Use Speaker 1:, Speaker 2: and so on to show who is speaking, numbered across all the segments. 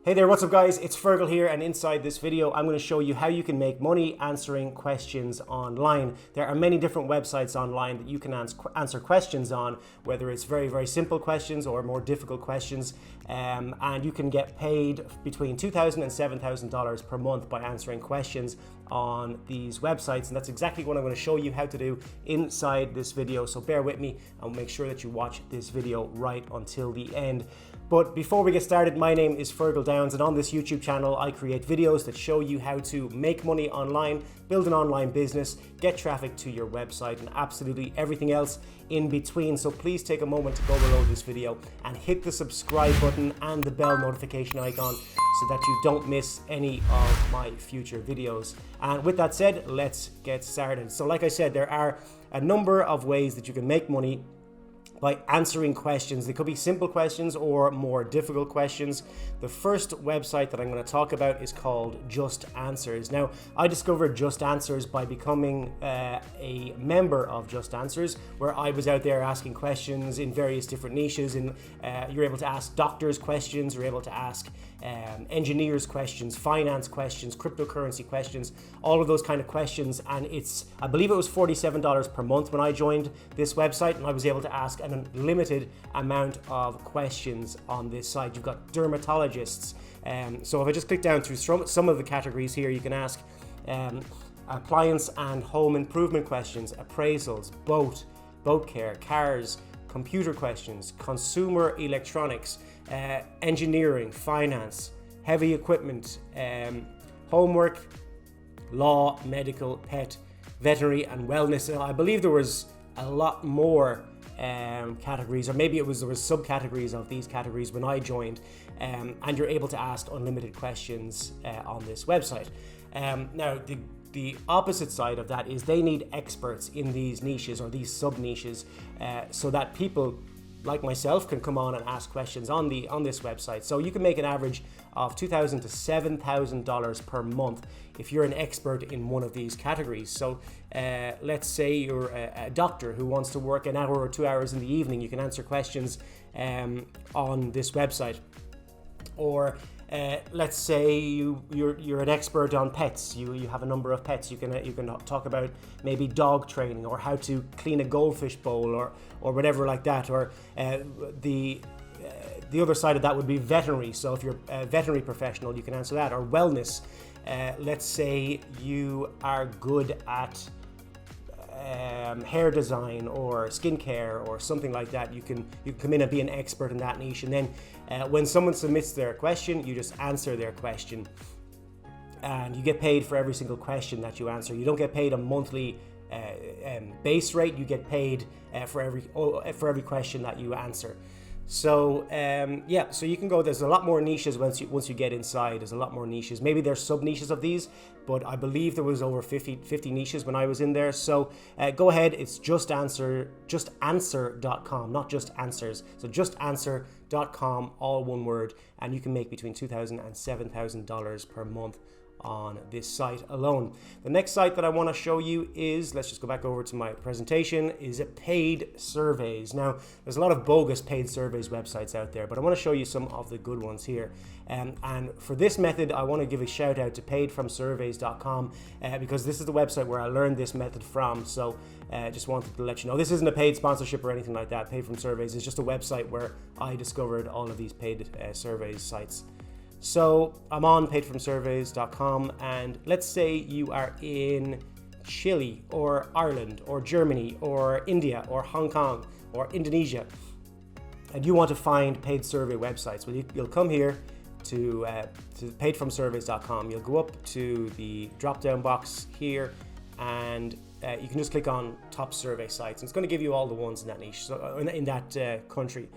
Speaker 1: Hey there, what's up guys? It's Fergal here, and inside this video I'm going to show you how you can make money answering questions online. There are many different websites online that you can answer questions on, whether it's very simple questions or more difficult questions, and you can get paid between $2,000 and $7,000 per month by answering questions on these websites, and that's exactly what I'm going to show you how to do inside this video. So bear with me and make sure that you watch this video right until the end. But before we get started, my name is Fergal Downs, and on this YouTube channel I create videos that show you how to make money online, build an online business, get traffic to your website, and absolutely everything else in between. So please take a moment to go below this video and hit the subscribe button and the bell notification icon so that you don't miss any of my future videos. And with that said, let's get started. So like I said, there are a number of ways that you can make money by answering questions. They could be simple questions or more difficult questions. The first website that I'm going to talk about is called Just Answers. Now, I discovered Just Answers by becoming a member of Just Answers, where I was out there asking questions in various different niches. And you're able to ask doctors questions, you're able to ask engineers questions, finance questions, cryptocurrency questions, all of those kind of questions. And I believe it was $47 per month when I joined this website, and I was able to ask an unlimited amount of questions on this site. You've got dermatologists. So if I just click down through some of the categories here, you can ask appliance and home improvement questions, appraisals, boat care, cars, computer questions, consumer electronics, engineering, finance, heavy equipment, homework, law, medical, pet, veterinary, and wellness. And I believe there was a lot more categories, or maybe there was subcategories of these categories when I joined, and you're able to ask unlimited questions on this website. Now the opposite side of that is they need experts in these niches or these sub niches, so that people like myself can come on and ask questions on this website. So you can make an average of $2,000 to $7,000 per month if you're an expert in one of these categories. So let's say you're a doctor who wants to work an hour or 2 hours in the evening. You can answer questions on this website. Or let's say you're an expert on pets. You have a number of pets. You can talk about maybe dog training or how to clean a goldfish bowl or whatever like that. Or the other side of that would be veterinary. So if you're a veterinary professional, you can answer that. Or wellness. Let's say you are good at hair design or skincare or something like that. You can come in and be an expert in that niche, and then when someone submits their question, you just answer their question, and you get paid for every single question that you answer. You don't get paid a monthly base rate. You get paid for every question that you answer. So yeah, so you can go. There's a lot more niches once you get inside. There's a lot more niches. Maybe there's sub niches of these, but I believe there was over 50 niches when I was in there. So go ahead. It's justanswer.com, not just answers. So justanswer.com, all one word, and you can make between $2,000 and $7,000 per month on this site alone. The next site that I want to show you is, let's just go back over to my presentation, is Paid Surveys. Now, there's a lot of bogus paid surveys websites out there, but I want to show you some of the good ones here. And for this method, I want to give a shout out to paidfromsurveys.com because this is the website where I learned this method from. So just wanted to let you know, this isn't a paid sponsorship or anything like that. Paid from Surveys is just a website where I discovered all of these paid surveys sites. So I'm on paidfromsurveys.com, and let's say you are in Chile or Ireland or Germany or India or Hong Kong or Indonesia, and you want to find paid survey websites. Well, you'll come here to paidfromsurveys.com. You'll go up to the drop-down box here, and you can just click on top survey sites, and it's going to give you all the ones in that niche, so in that country.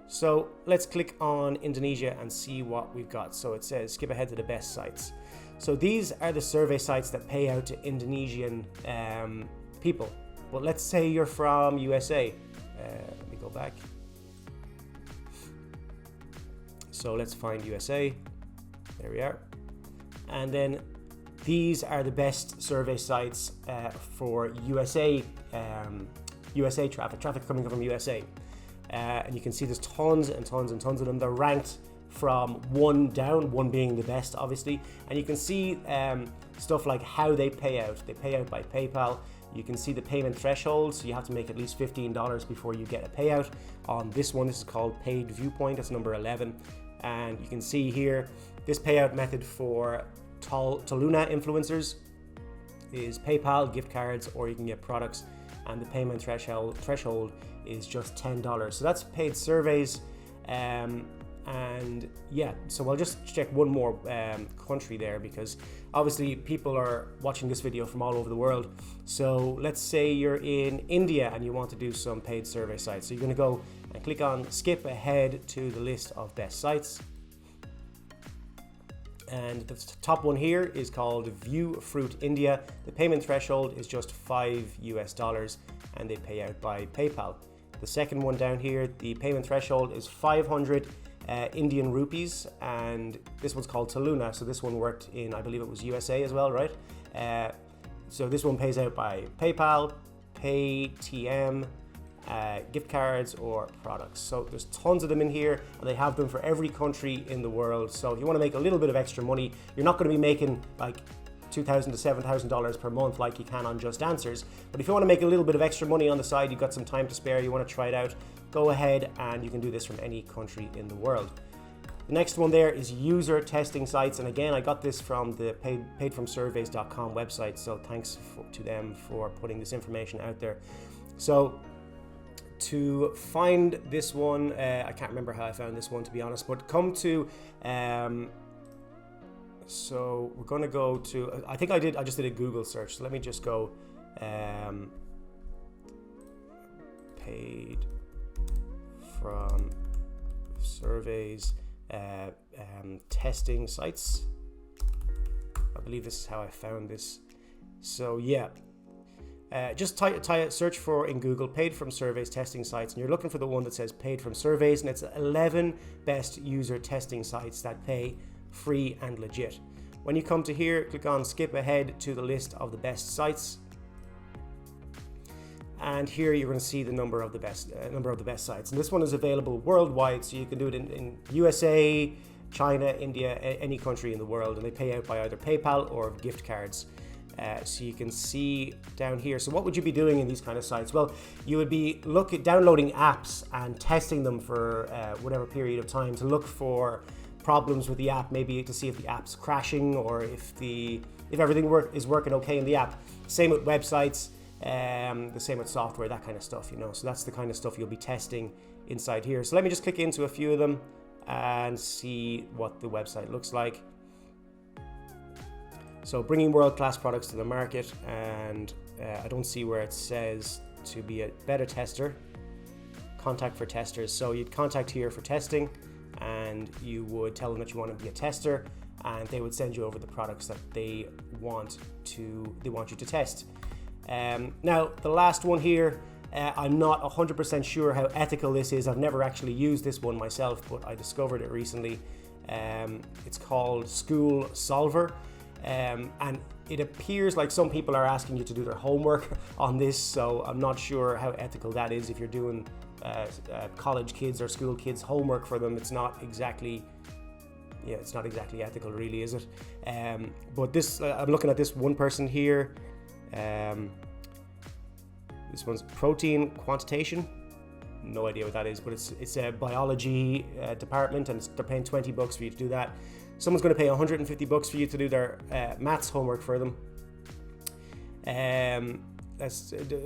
Speaker 1: So let's click on Indonesia and see what we've got. So it says skip ahead to the best sites. So these are the survey sites that pay out to Indonesian people. But let's say you're from USA. Let me go back. So let's find USA. There we are. And then these are the best survey sites for USA traffic coming from USA. And you can see there's tons and tons and tons of them. They're ranked from 1 down, 1 being the best obviously, and you can see stuff like how they pay out. They pay out by PayPal. You can see the payment threshold, so you have to make at least $15 before you get a payout. On this one, this is called Paid Viewpoint, that's number 11. And you can see here, this payout method for Toluna influencers is PayPal, gift cards, or you can get products, and the payment threshold is just $10. So that's paid surveys. And yeah, so I'll just check one more country there, because obviously people are watching this video from all over the world. So let's say you're in India and you want to do some paid survey sites. So you're going to go and click on skip ahead to the list of best sites. And the top one here is called View Fruit India. The payment threshold is just $5 and they pay out by PayPal. The second one down here, the payment threshold is 500 Indian rupees, and this one's called Toluna. So this one worked in, I believe it was USA as well, right? So this one pays out by PayPal, Paytm, gift cards, or products. So there's tons of them in here, and they have them for every country in the world. So if you want to make a little bit of extra money, you're not going to be making like $2,000 to $7,000 per month like you can on Just Answers. But if you want to make a little bit of extra money on the side, you've got some time to spare, you want to try it out, go ahead and you can do this from any country in the world. The next one there is user testing sites, and again I got this from the paidfromsurveys.com website, so thanks to them for putting this information out there. So to find this one, I can't remember how I found this one to be honest, but come to so we're going to go to, I just did a Google search, so let me just go paid from surveys testing sites. I believe this is how I found this. So yeah, just search for in Google paid from surveys testing sites, and you're looking for the one that says paid from surveys, and it's 11 best user testing sites that pay free and legit. When you come to here, click on skip ahead to the list of the best sites, and here you're going to see the number of the best sites, and this one is available worldwide, so you can do it in USA, China, India, any country in the world, and they pay out by either PayPal or gift cards. So you can see down here. So what would you be doing in these kind of sites? Well, you would be downloading apps and testing them for whatever period of time to look for problems with the app, maybe to see if the app's crashing or if everything is working okay in the app. Same with websites, the same with software, that kind of stuff, you know. So that's the kind of stuff you'll be testing inside here. So let me just click into a few of them and see what the website looks like. So bringing world-class products to the market, and I don't see where it says to be a beta tester. Contact for testers. So you'd contact here for testing, and you would tell them that you want to be a tester, and they would send you over the products that they want you to test. Now the last one here, I'm not 100% sure how ethical this is. I've never actually used this one myself, but I discovered it recently. It's called School Solver. And it appears like some people are asking you to do their homework on this, so I'm not sure how ethical that is. If you're doing college kids or school kids homework for them, it's not exactly ethical, really, is it? But this, I'm looking at this one person here. This one's protein quantitation. No idea what that is, but it's a biology department, and they're paying $20 for you to do that. Someone's going to pay $150 for you to do their maths homework for them. We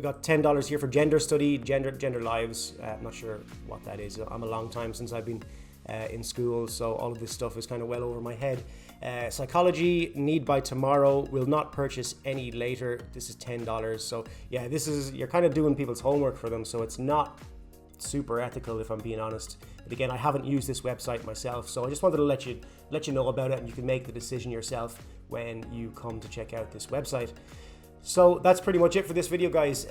Speaker 1: got $10 here for gender study, gender lives. I'm not sure what that is. I'm a long time since I've been in school, so all of this stuff is kind of well over my head. Psychology, need by tomorrow, will not purchase any later. This is $10. So yeah, you're kind of doing people's homework for them, so it's not super ethical, if I'm being honest. But again, I haven't used this website myself, so I just wanted to let you know about it, and you can make the decision yourself when you come to check out this website. So that's pretty much it for this video, guys.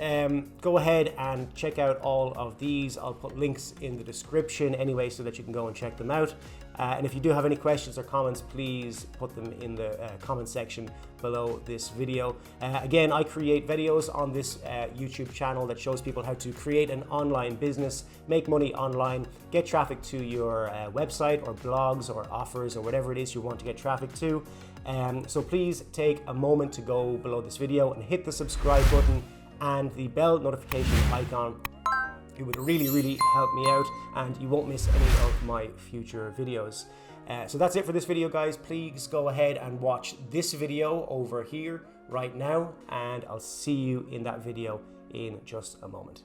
Speaker 1: Go ahead and check out all of these. I'll put links in the description anyway, so that you can go and check them out. And if you do have any questions or comments, please put them in the comment section below this video. Again, I create videos on this YouTube channel that shows people how to create an online business, make money online, get traffic to your website or blogs or offers or whatever it is you want to get traffic to. So please take a moment to go below this video and hit the subscribe button and the bell notification icon. It would really help me out, and you won't miss any of my future videos. So that's it for this video, guys. Please go ahead and watch this video over here right now, and I'll see you in that video in just a moment.